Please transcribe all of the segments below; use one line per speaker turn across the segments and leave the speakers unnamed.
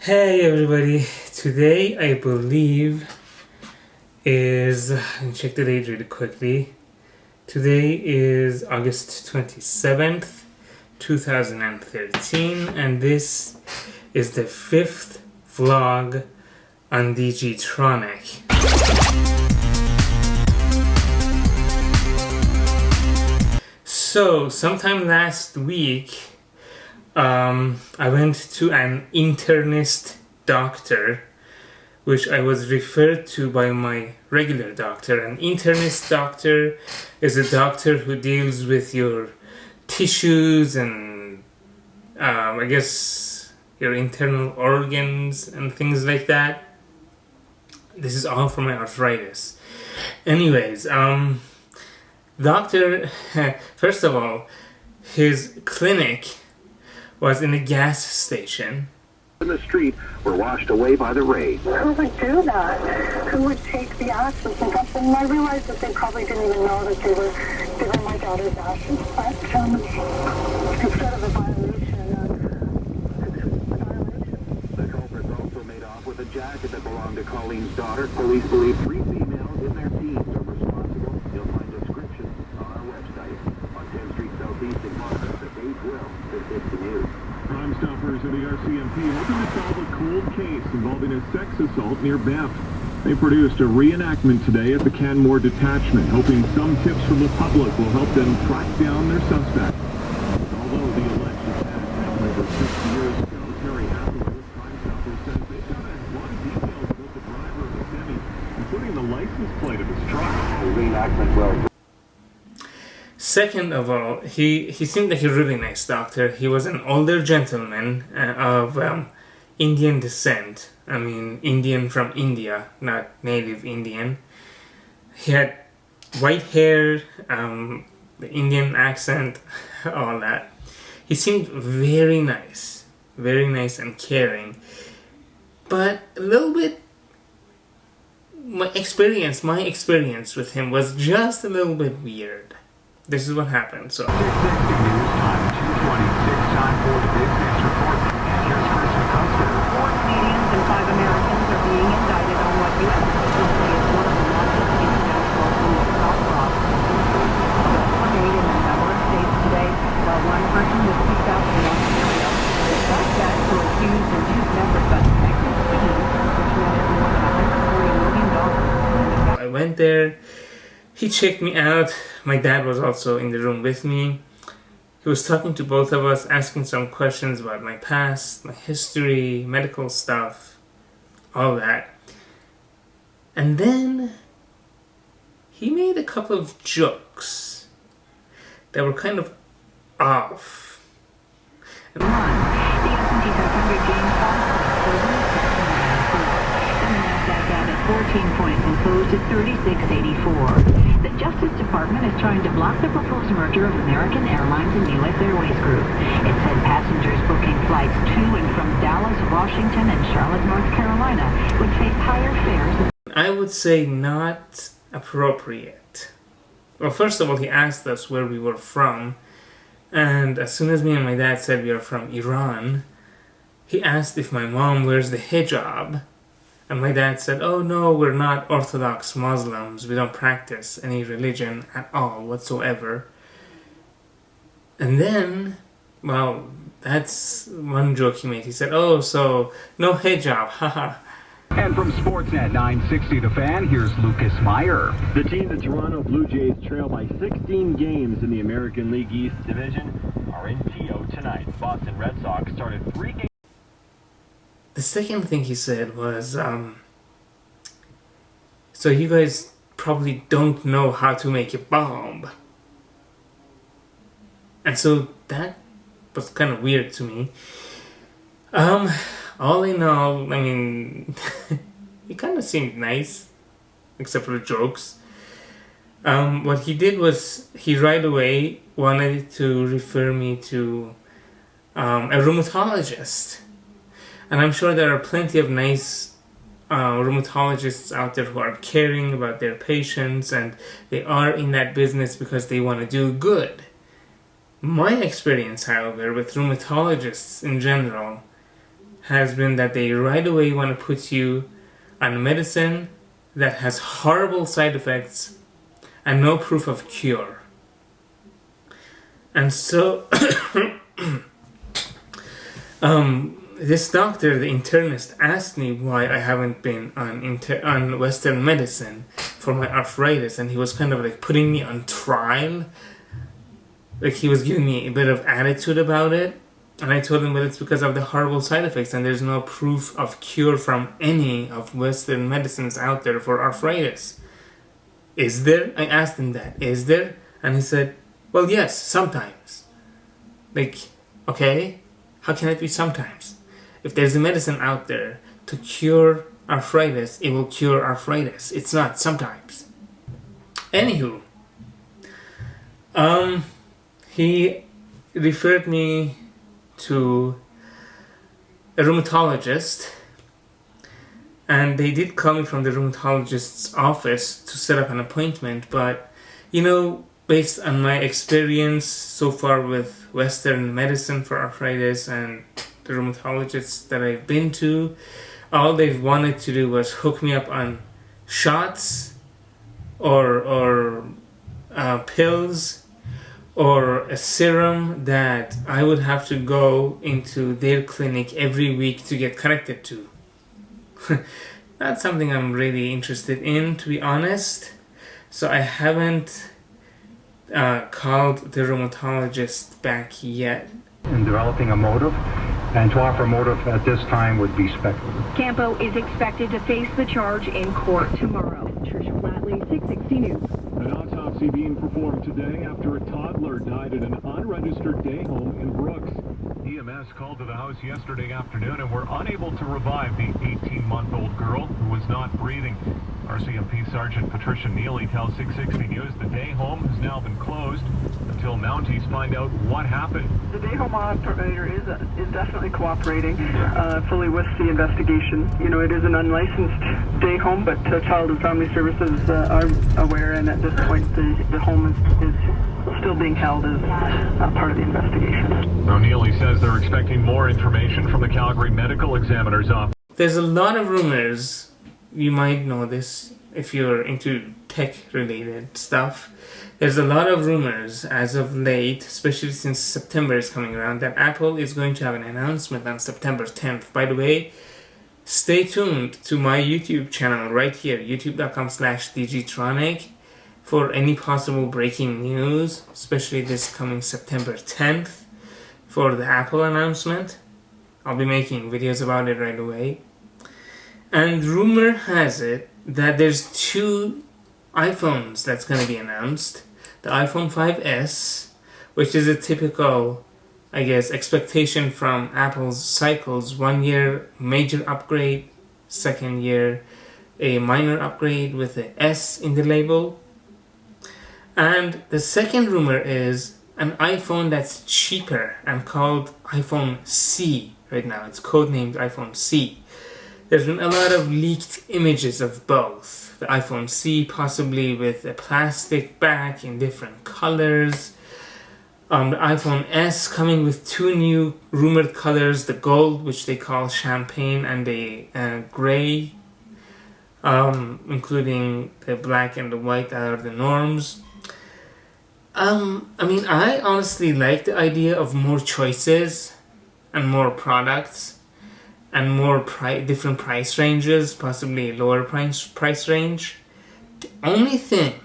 Hey everybody, today I believe is, let me check the date really quickly. Today is August 27th, 2013, and this is the 5th vlog on DGtronic. So, sometime last week, I went to an internist doctor, which I was referred to by my regular doctor. An internist doctor is a doctor who deals with your tissues and I guess your internal organs and things like that. This is all for my arthritis. Anyways, doctor, first of all, his clinic was in a gas station.
In the street were washed away by the rain.
Who would do that? Who would take the ashes and dump them? And I realized that they probably didn't even know that they were my daughter's ashes. But instead of a violation,
The culprits also made off with a jacket that belonged to Colleen's daughter. Police believe 3 females in their teens are responsible. You'll find descriptions on our website. On 10th Street Southeast in Margaret, the Dave Will, this is the news.
Crime stoppers of the RCMP hoping to solve a cold case involving a sex assault near Banff. They produced a reenactment today at the Canmore detachment, hoping some tips from the public will help them track down their suspect. Although the alleged attack happened over 6 years ago, Terry Hathaway, Crime Stoppers, says they've got a lot of details about the driver of the semi, including the license plate of his truck.
The reenactment will...
Second of all, he seemed like a really nice doctor. He was an older gentleman of Indian descent. I mean, Indian from India, not native Indian. He had white hair, the Indian accent, all that. He seemed very nice and caring. But a little bit, my experience with him was just a little bit weird. This is what happened. So
660 News, time 2:26, time for the Big News Report. And here's Kristen Dunster.
4 Canadians and 5 Americans are being indicted on what U.S. officials say is one of the largest international police stop frauds. Arrests were made in a number of states today, while one person was picked up in Ontario. The suspects were accused in 2 separate but connected schemes, which netted more than $140 million.
I went there. He checked me out. My dad was also in the room with me. He was talking to both of us, asking some questions about my past, my history, medical stuff, all that. And then he made a couple of jokes that were kind of off.
The S&P 500 gained 14 points and closed at 3684. The Justice Department is trying to block the proposed merger of American Airlines and U.S. Airways Group. It said passengers booking flights to and from Dallas, Washington, and Charlotte, North Carolina would face higher fares.
I would say not appropriate. Well, first of all, he asked us where we were from, and as soon as me and my dad said we are from Iran, he asked if my mom wears the hijab. And my dad said, oh no, we're not Orthodox Muslims. We don't practice any religion at all whatsoever. And then, well, that's one joke he made. He said, oh, so no hijab, haha.
And from Sportsnet 960 The Fan, here's Lucas Meyer.
The team, the Toronto Blue Jays, trail by 16 games in the American League East Division, are in TO tonight. Boston Red Sox started 3 games.
The second thing he said was, so you guys probably don't know how to make a bomb. And so that was kind of weird to me. All in all, I mean, he kind of seemed nice, except for the jokes. What he did was, he right away wanted to refer me to a rheumatologist. And I'm sure there are plenty of nice rheumatologists out there who are caring about their patients, and they are in that business because they want to do good. My experience, however, with rheumatologists in general has been that they right away want to put you on medicine that has horrible side effects and no proof of cure. And so this doctor, the internist, asked me why I haven't been on Western medicine for my arthritis, and he was kind of like putting me on trial. Like he was giving me a bit of attitude about it, and I told him, well, it's because of the horrible side effects, and there's no proof of cure from any of Western medicines out there for arthritis. Is there? I asked him that. Is there? And he said, well, yes, sometimes. Like, okay, how can it be sometimes? If there's a medicine out there to cure arthritis, it will cure arthritis. It's not sometimes. Anywho, he referred me to a rheumatologist, and they did call me from the rheumatologist's office to set up an appointment, but, you know, based on my experience so far with Western medicine for arthritis and the rheumatologists that I've been to, all they've wanted to do was hook me up on shots or pills or a serum that I would have to go into their clinic every week to get connected to. Not something I'm really interested in, to be honest. So I haven't called the rheumatologist back yet.
In developing a motive, and to offer a motive at this time would be speculative.
Campo is expected to face the charge in court tomorrow. Tricia Flatley, 660 News.
An autopsy being performed today after a toddler died at an unregistered day home in Brooks. EMS called to the house yesterday afternoon and were unable to revive the 18-month-old girl who was not breathing. RCMP Sergeant Patricia Neely tells 660 News the day home has now been closed until Mounties find out what happened.
The day home operator is definitely cooperating fully with the investigation. You know, it is an unlicensed day home, but Child and Family Services are aware, and at this point the home is still being held as part of the investigation.
Now, Neely says they're expecting more information from the Calgary Medical Examiner's office.
There's a lot of rumors, you might know this if you're into tech-related stuff. There's a lot of rumors as of late, especially since September is coming around, that Apple is going to have an announcement on September 10th. By the way, stay tuned to my YouTube channel right here, youtube.com/DGtronic, for any possible breaking news, especially this coming September 10th for the Apple announcement. I'll be making videos about it right away. And rumor has it that there's 2 iPhones that's going to be announced. The iPhone 5S, which is a typical, I guess, expectation from Apple's cycles. 1 year major upgrade, 2nd year a minor upgrade with a S in the label. And the second rumor is an iPhone that's cheaper and called iPhone C right now. It's codenamed iPhone C. There's been a lot of leaked images of both. The iPhone C possibly with a plastic back in different colors. The iPhone S coming with 2 new rumored colors, the gold, which they call champagne, and the gray, including the black and the white that are the norms. I mean, I honestly like the idea of more choices and more products and more different price ranges, possibly lower price range. The only thing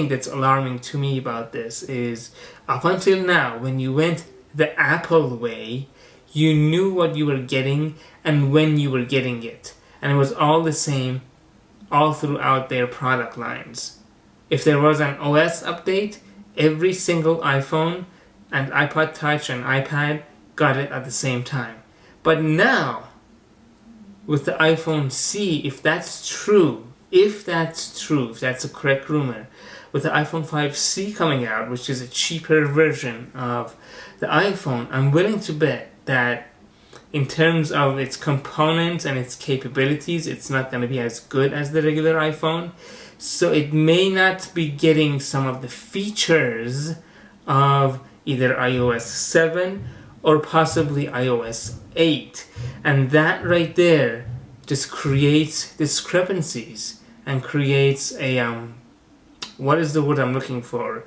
that's alarming to me about this is, up until now, when you went the Apple way, you knew what you were getting and when you were getting it. And it was all the same all throughout their product lines. If there was an OS update, every single iPhone and iPod Touch and iPad got it at the same time. But now, with the iPhone C, if that's a correct rumor, with the iPhone 5C coming out, which is a cheaper version of the iPhone, I'm willing to bet that in terms of its components and its capabilities, it's not going to be as good as the regular iPhone. So it may not be getting some of the features of either iOS 7 or possibly iOS 8. And that right there just creates discrepancies and creates a what is the word I'm looking for?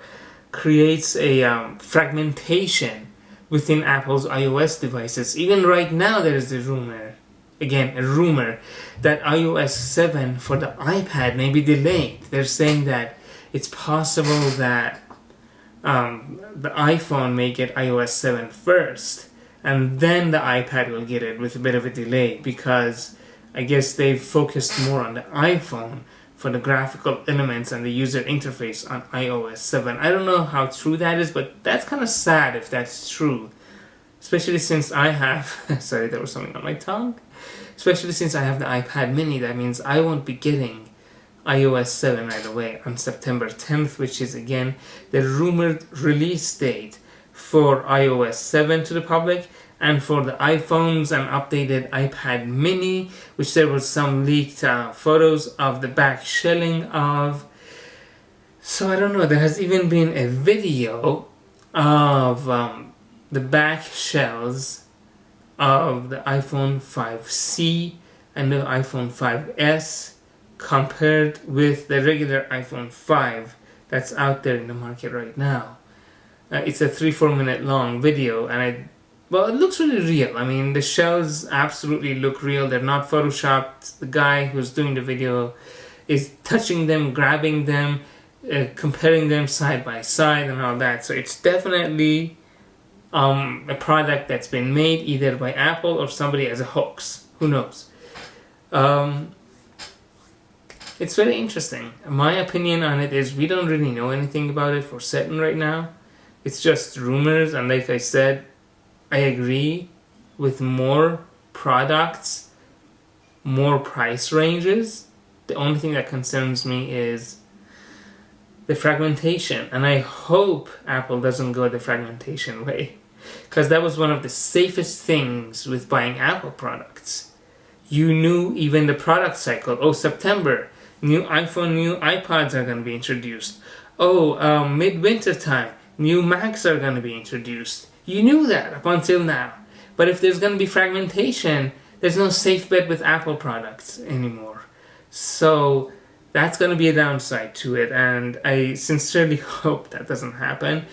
Creates a fragmentation within Apple's iOS devices. Even right now, there is a rumor that iOS 7 for the iPad may be delayed. They're saying that it's possible that the iPhone may get iOS 7 first, and then the iPad will get it with a bit of a delay, because I guess they've focused more on the iPhone for the graphical elements and the user interface on iOS 7. I don't know how true that is, but that's kind of sad if that's true. Especially since I have, sorry, there was something on my tongue. Especially since I have the iPad mini, that means I won't be getting iOS 7 right away on September 10th, which is again the rumored release date for iOS 7 to the public, and for the iPhones and updated iPad mini, which there was some leaked photos of the back shelling of. So I don't know, there has even been a video of the back shells of the iPhone 5C and the iPhone 5S compared with the regular iPhone 5 that's out there in the market right now. It's a 3-4 minute long video, and it looks really real. I mean, the shells absolutely look real. They're not photoshopped. The guy who's doing the video is touching them, grabbing them, comparing them side by side and all that. So it's definitely a product that's been made either by Apple or somebody as a hoax. Who knows? It's very interesting. My opinion on it is we don't really know anything about it for certain right now. It's just rumors, and like I said, I agree with more products, more price ranges. The only thing that concerns me is the fragmentation, and I hope Apple doesn't go the fragmentation way, because that was one of the safest things with buying Apple products. You knew even the product cycle. September, new iPhone, new iPods are going to be introduced. Midwinter time, new Macs are going to be introduced. You knew that up until now. But if there's going to be fragmentation, there's no safe bet with Apple products anymore. So that's going to be a downside to it, and I sincerely hope that doesn't happen.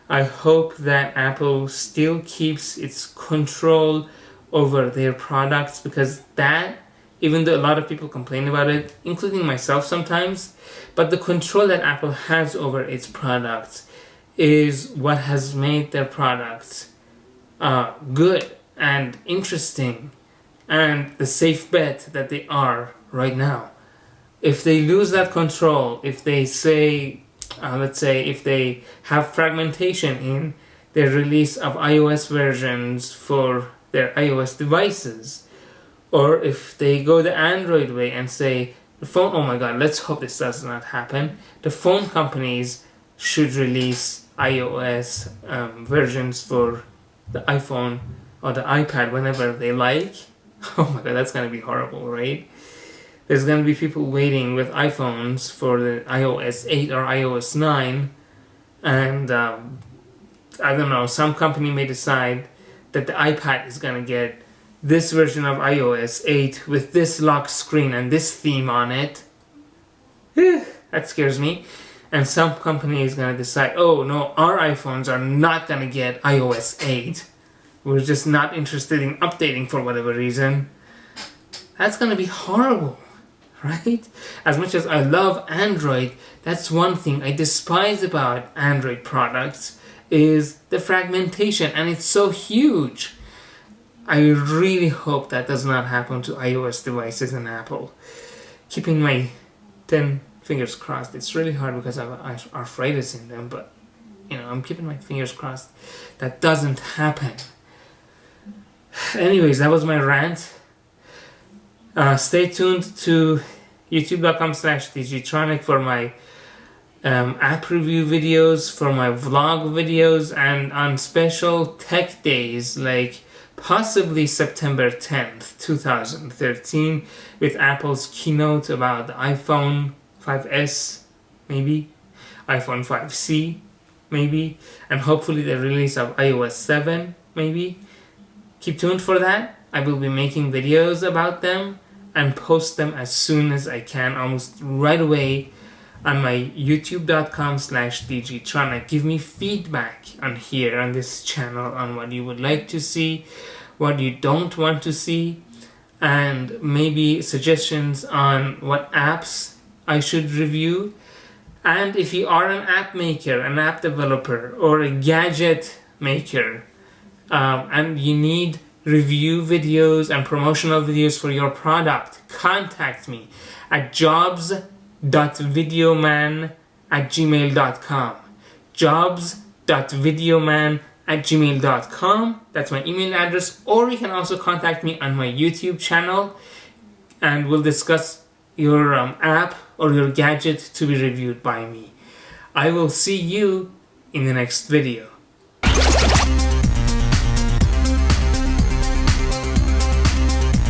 I hope that Apple still keeps its control over their products, because that, even though a lot of people complain about it, including myself sometimes, but the control that Apple has over its products is what has made their products good and interesting and the safe bet that they are right now. If they lose that control, if they say, let's say, if they have fragmentation in their release of iOS versions for their iOS devices, or if they go the Android way and say, the phone, oh my god, let's hope this does not happen, the phone companies should release iOS versions for the iPhone or the iPad whenever they like. Oh my god, that's gonna be horrible, right? There's gonna be people waiting with iPhones for the iOS 8 or iOS 9, and I don't know, some company may decide that the iPad is gonna get this version of iOS 8 with this lock screen and this theme on it. That scares me. And some company is going to decide, oh no, our iPhones are not going to get iOS 8. We're just not interested in updating for whatever reason. That's going to be horrible, right? As much as I love Android, that's one thing I despise about Android products is the fragmentation, and it's so huge. I really hope that does not happen to iOS devices and Apple. Keeping my 10 fingers crossed. It's really hard because I have arthritis in them, but I'm keeping my fingers crossed that doesn't happen. Anyways, that was my rant. Stay tuned to youtube.com/DGtronic for my app review videos, for my vlog videos, and on special tech days like possibly September 10th, 2013, with Apple's keynote about the iPhone 5S, maybe, iPhone 5C, maybe, and hopefully the release of iOS 7, maybe. keep tuned for that. I will be making videos about them and post them as soon as I can, almost right away, on my youtube.com/DGtronic. Give me feedback on here, on this channel, on what you would like to see, what you don't want to see, and maybe suggestions on what apps I should review. And if you are an app maker, an app developer, or a gadget maker, and you need review videos and promotional videos for your product, contact me at jobs.videoman@gmail.com. jobs.videoman@gmail.com. That's my email address. Or you can also contact me on my YouTube channel, and we'll discuss your app or your gadget to be reviewed by me. I will see you in the next video.